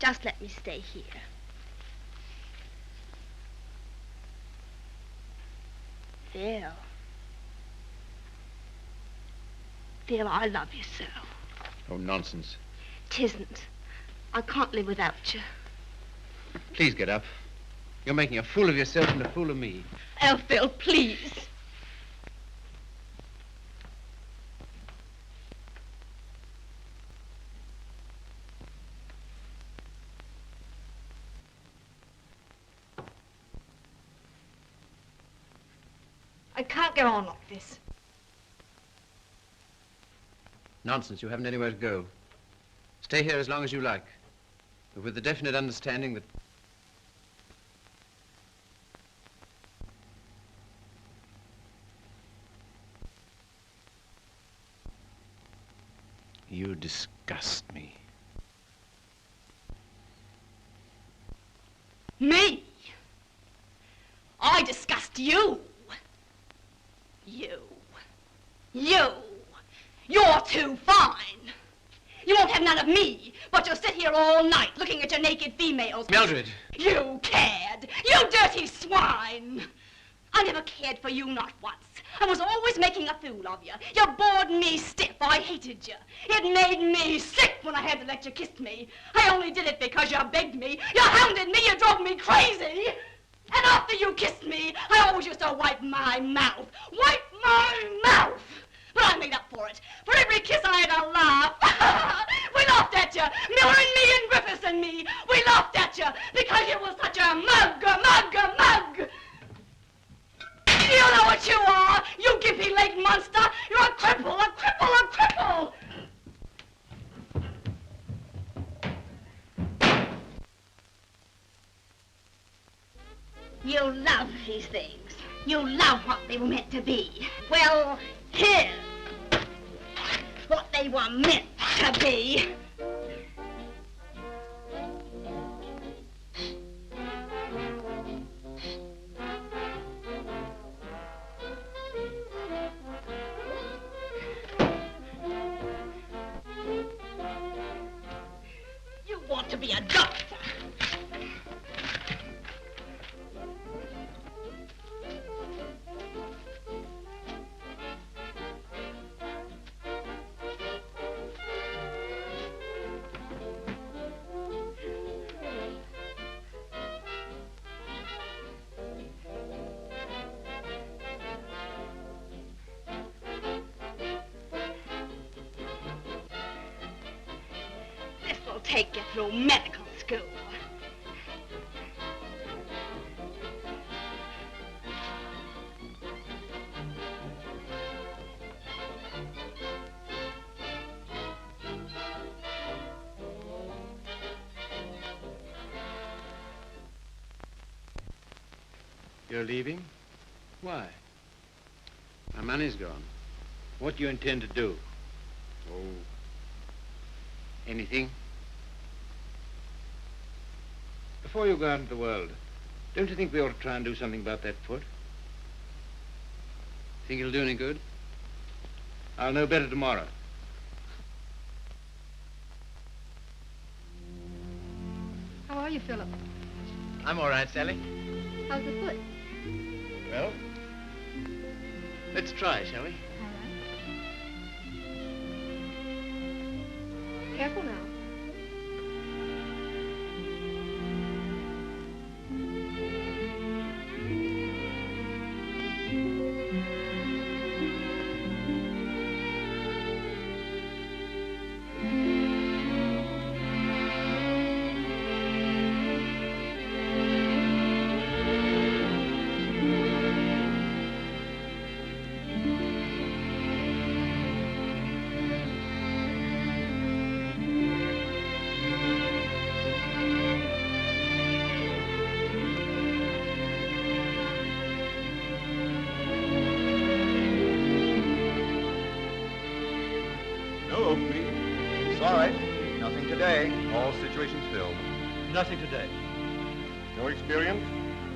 Just let me stay here. Phil. Phil, I love you so. Oh, nonsense. 'Tisn't. I can't live without you. Please get up. You're making a fool of yourself and a fool of me. Oh, Phil, please. I can't go on like this. Nonsense. You haven't anywhere to go. Stay here as long as you like, but with the definite understanding that... You disgust me. Me? I disgust you. You. You're too fine. You won't have none of me, but you'll sit here all night looking at your naked females. Mildred! You cad! You dirty swine! I never cared for you, not once. I was always making a fool of you. You bored me stiff. I hated you. It made me sick when I had to let you kiss me. I only did it because you begged me. You hounded me. You drove me crazy. And after you kissed me, I always used to wipe my mouth. Wipe my mouth! But I made up for it. For every kiss I had a laugh. We laughed at you. Miller and me and Griffiths and me. We laughed at you because you were such a mug. You know what you are, you gimpy-legged monster. You're a cripple. You love these things. You love what they were meant to be. Well, here's what they were meant to be. You want to be a doctor. take you through medical school. You're leaving? Why? My money's gone. What do you intend to do? Oh, anything. Before you go out into the world, don't you think we ought to try and do something about that foot? Think it'll do any good? I'll know better tomorrow. How are you, Philip? I'm all right, Sally. How's the foot? Well, let's try, shall we? All right. Careful now. Nothing today. No experience?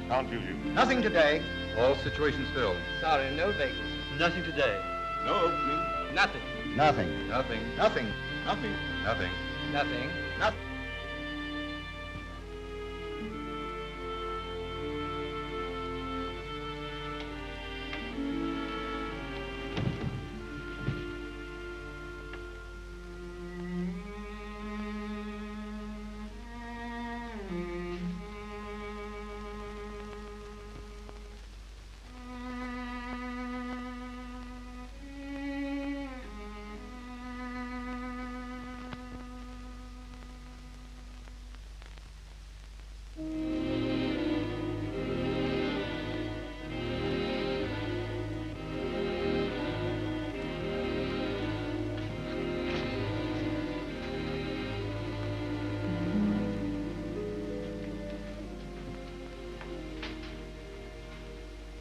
Can't use you. Nothing today. All situations filled. Sorry, no vacancy. Nothing today. No opening. Nothing. Nothing. Nothing. Nothing. Nothing. Nothing. Nothing. Nothing.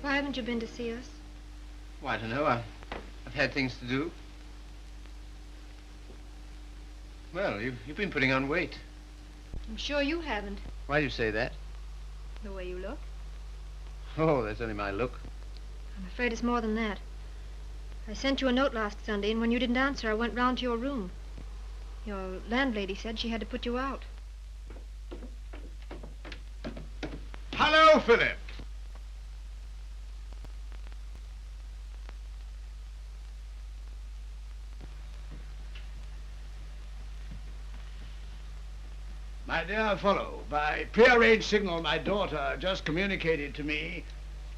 Why haven't you been to see us? Well, I don't know. I've had things to do. Well, you've been putting on weight. I'm sure you haven't, Why do you say that? the way you look. Oh, that's only my look. I'm afraid it's more than that. I sent you a note last Sunday, and when you didn't answer, I went round to your room. Your landlady said she had to put you out. Hello, Philip. My dear fellow, by prearranged signal, my daughter just communicated to me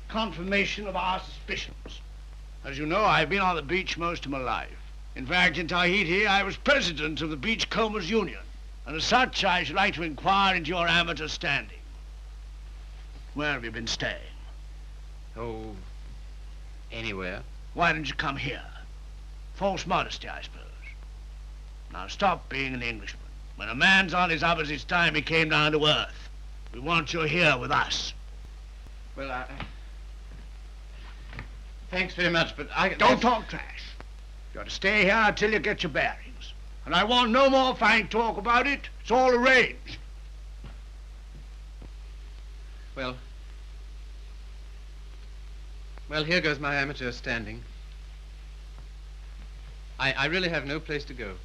confirmation of our suspicions. As you know, I've been on the beach most of my life. In fact, in Tahiti, I was president of the Beachcombers Union. And as such, I should like to inquire into your amateur standing. Where have you been staying? Oh, anywhere. Why didn't you come here? False modesty, I suppose. Now stop being an Englishman. When a man's on his uppers, it's time he came down to earth. We want you here with us. Well, thanks very much, but I... Don't talk trash. You ought to stay here until you get your bearings. And I want no more fine talk about it. It's all arranged. Well, here goes my amateur standing. I really have no place to go.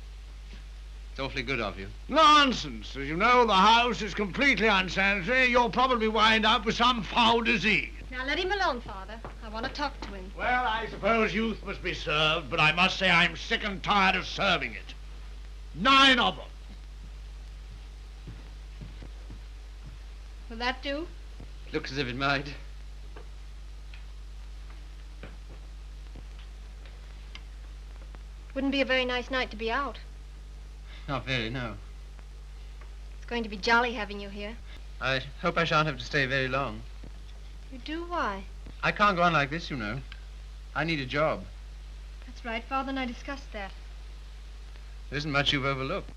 It's awfully good of you. Nonsense. As you know, the house is completely unsanitary. You'll probably wind up with some foul disease. Now let him alone, Father. I want to talk to him. Well, I suppose youth must be served, but I must say I'm sick and tired of serving it. 9 of them. Will that do? Looks as if it might. Wouldn't be a very nice night to be out. Not very, no. It's going to be jolly having you here. I hope I shan't have to stay very long. You do? Why? I can't go on like this, you know. I need a job. That's right. Father and I discussed that. There isn't much you've overlooked.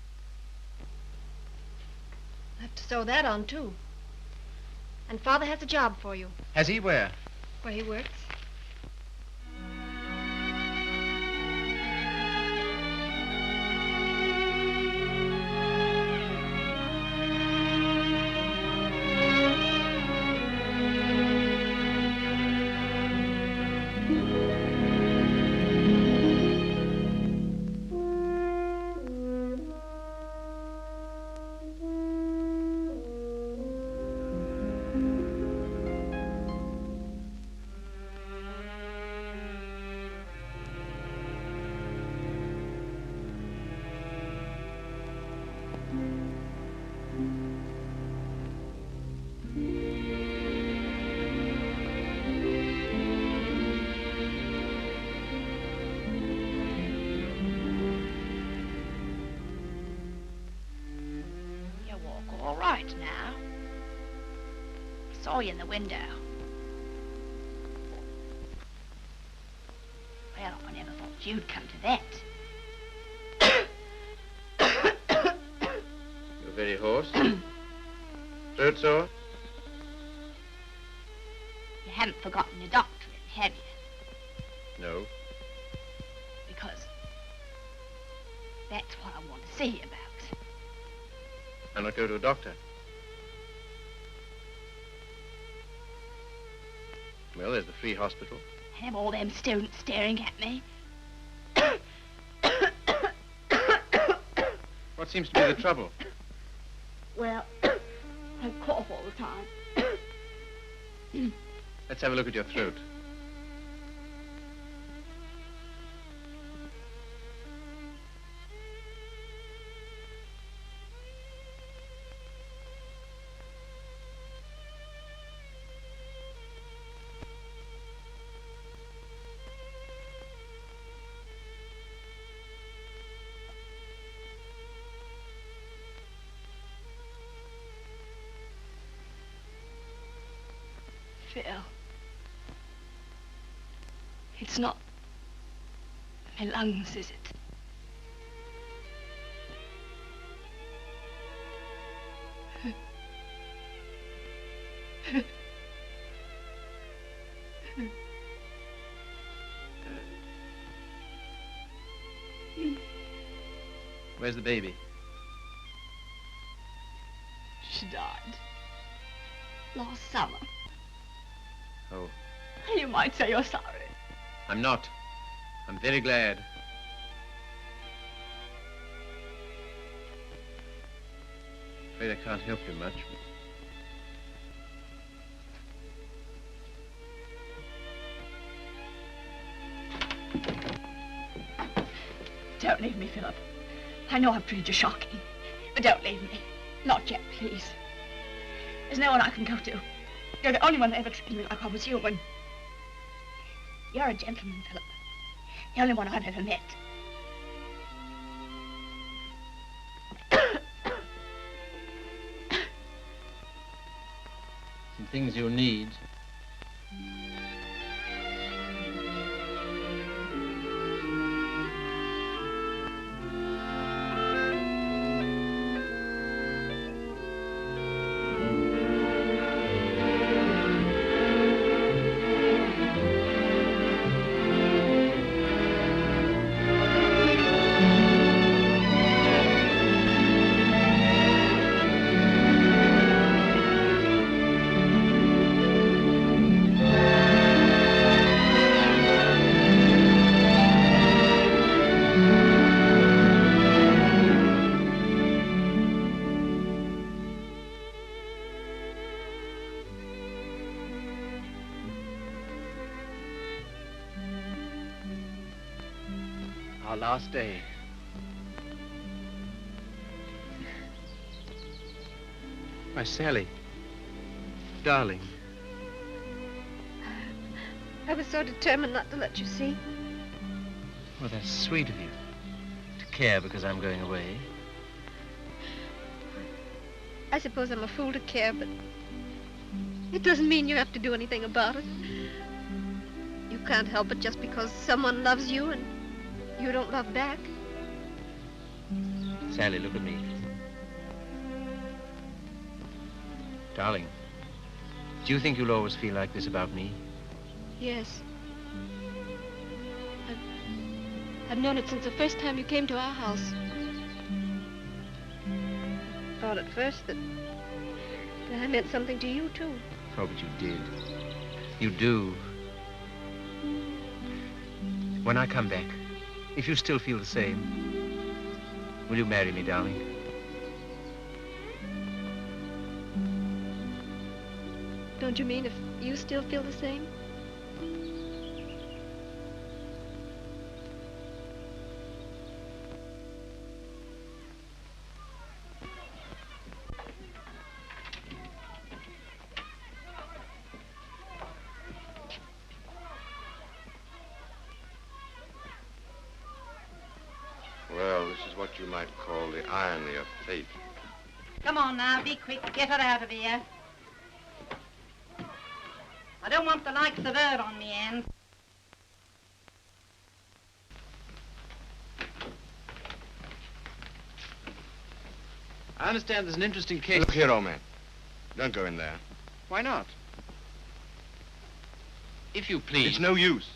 I have to sew that on, too. And Father has a job for you. Has he? Where? Where he works. Now. I saw you in the window. Well, I never thought you'd come to that. You're very hoarse. Throat sore? You haven't forgotten your doctorate, have you? No. Because that's what I want to see you about. I'll not go to a doctor. Well, there's the free hospital. Have all them students staring at me. What seems to be the trouble? Well, I cough all the time. Let's have a look at your throat. Phil, it's not my lungs, is it? Where's the baby? She died last summer. Oh. You might say you're sorry. I'm not. I'm very glad. Afraid I can't help you much. Don't leave me, Philip. I know I've treated you shocking, but don't leave me. Not yet, please. There's no one I can go to. You're the only one that ever treated me like I was human. You're a gentleman, Philip. The only one I've ever met. Some things you'll need. Our last day. Why, Sally. Darling. I was so determined not to let you see. Well, that's sweet of you. To care because I'm going away. I suppose I'm a fool to care, but it doesn't mean you have to do anything about it. You can't help it just because someone loves you and you don't love back. Sally, look at me. Darling, do you think you'll always feel like this about me? Yes. I've known it since the first time you came to our house. I thought at first that I meant something to you, too. Oh, but you did. You do. When I come back, if you still feel the same, will you marry me, darling? Don't you mean if you still feel the same? Well, this is what you might call the irony of fate. Come on now, be quick. Get her out of here. I don't want the likes of her on me end. I understand there's an interesting case. Look here, old man. Don't go in there. Why not? If you please. It's no use.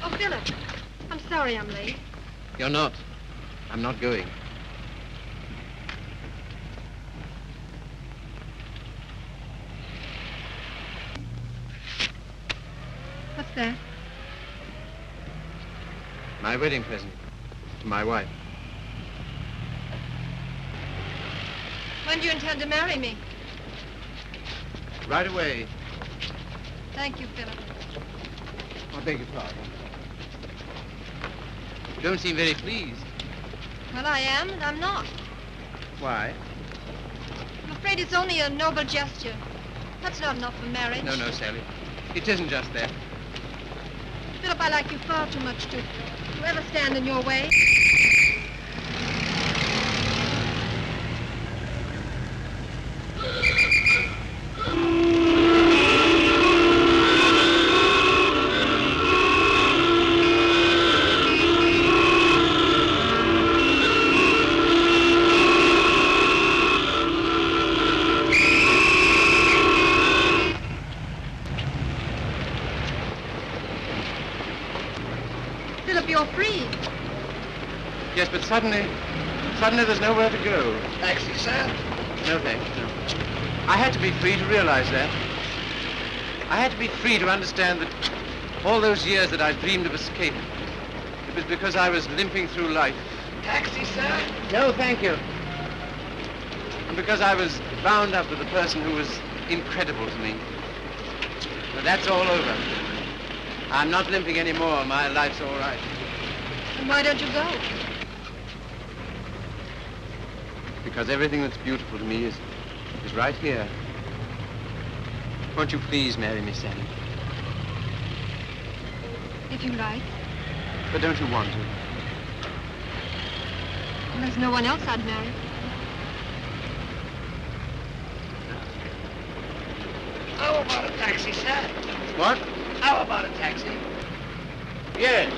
Oh, Philip, I'm sorry I'm late. You're not. I'm not going. What's that? My wedding present to my wife. When do you intend to marry me? Right away. Thank you, Philip. I beg your pardon. You don't seem very pleased. Well, I am, and I'm not. Why? I'm afraid it's only a noble gesture. That's not enough for marriage. No, Sally. It isn't just that. Philip, I like you far too much to ever stand in your way. Yes, but suddenly there's nowhere to go. Taxi, sir? No, thanks, no. I had to be free to realize that. I had to be free to understand that all those years that I dreamed of escape, it was because I was limping through life. Taxi, sir? No, thank you. And because I was bound up with a person who was incredible to me. But that's all over. I'm not limping anymore. My life's all right. And why don't you go? Because everything that's beautiful to me is right here. Won't you please marry me, Sally? If you like. But don't you want to? Well, there's no one else I'd marry. How about a taxi, sir? What? How about a taxi? Yes.